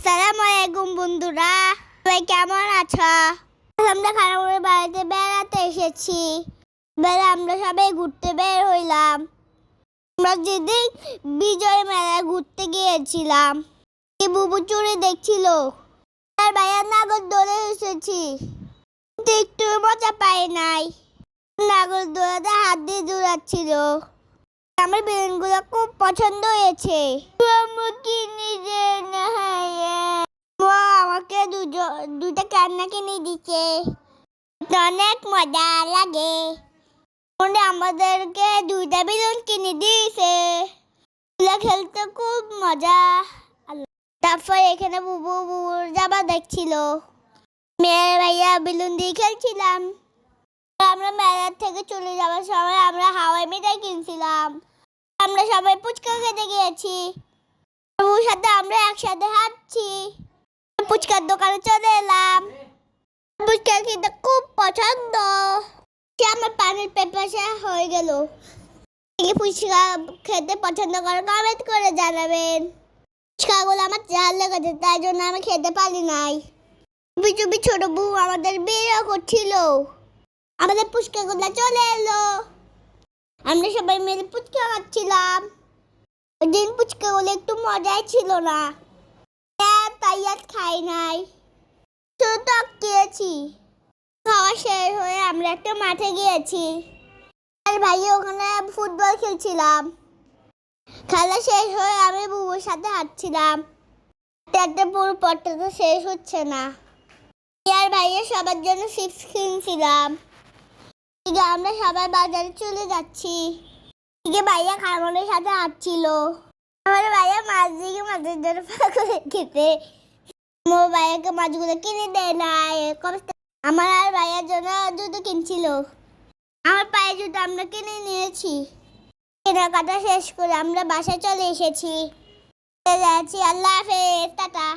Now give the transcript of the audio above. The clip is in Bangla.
আসসালামু আলাইকুম বন্ধুরা, সবাই কেমন আছো? আমরা খালামুড়ির বাড়িতে বেড়াতে এসেছি। আমরা সবাই ঘুরতে বের হইলাম। আমরা যেদিন বিজয় মেলায় ঘুরতে গিয়েছিলাম, বুবু চুরি দেখছিল। আর ভাইয়া নাগর দোলে এসেছি, কিন্তু একটু মজা পাই নাই। নাগর দোলাতে হাত দিয়ে দৌড়াচ্ছিল। আমার বেলুনগুলো খুব পছন্দ হয়েছে। আমাকে দুটা কান্না কিনে দিচ্ছে, অনেক মজা লাগে। আমাদেরকে দুইটা বেলুন কিনে দিয়েছে, খেলতে খুব মজা। তারপর এখানে বুবুর জামা দেখছিল, মেয়ের ভাইয়া বেলুন দিয়ে খেলছিলাম। আমরা মেলার থেকে চলে যাওয়ার সময় আমরা হাওয়াই মিঠাই কিনছিলাম। আমরা সবাই ফুচকা খেতে গিয়েছি। বুবুর সাথে আমরা একসাথে হাঁটছি। ফুচকার দোকানে চলে এলাম। ফুচকা খেতে খুব পছন্দ। আমার পানির পেপাসা হয়ে গেল। ফুচকা খেতে পছন্দ করে কমেন্ট করে জানাবেন। ফুচকাগুলো আমার ঝাল লেগেছে, তাই জন্য আমি খেতে পারি নাই। চুপি ছোট বউ আমাদের বেরও করছিল। আমাদের ফুচকাগুলো চলে এলো। আমরা সবাই মিলে ফুচকা খাচ্ছিলাম। ওই দিন ফুচকাগুলো একটু মজাই ছিল না, তাই আর খাই নাই। শুধু টক খেয়েছি। খাওয়া শেষ হয়ে আমরা একটা মাঠে গিয়েছি। আর ভাই ওখানে ফুটবল খেলছিলাম। খেলা শেষ হয়ে আমি বুবুর সাথে হাঁটছিলাম। একটা পুরো পথটা তো শেষ হচ্ছে না। আর ভাইয়ের সবার জন্য চিপস কিনছিলাম। আমরা সবাই বাজারে চলে যাচ্ছি। ভাইয়া খালামুড়ির সাথে হাঁটছিল। আমার ভাইয়া মাছ দিয়ে মাছের জন্য পাগল খেতে। আমার ভাইয়াকে মাছগুলো কিনে দেয় না। আমার আর ভাইয়ার জন্য জুতো কিনছিল। আমার পায়ে জুতো আমরা কিনে নিয়েছি। কেনাকাটা শেষ করে আমরা বাসায় চলে এসেছি। আল্লাহ হাফেজ, টাটা।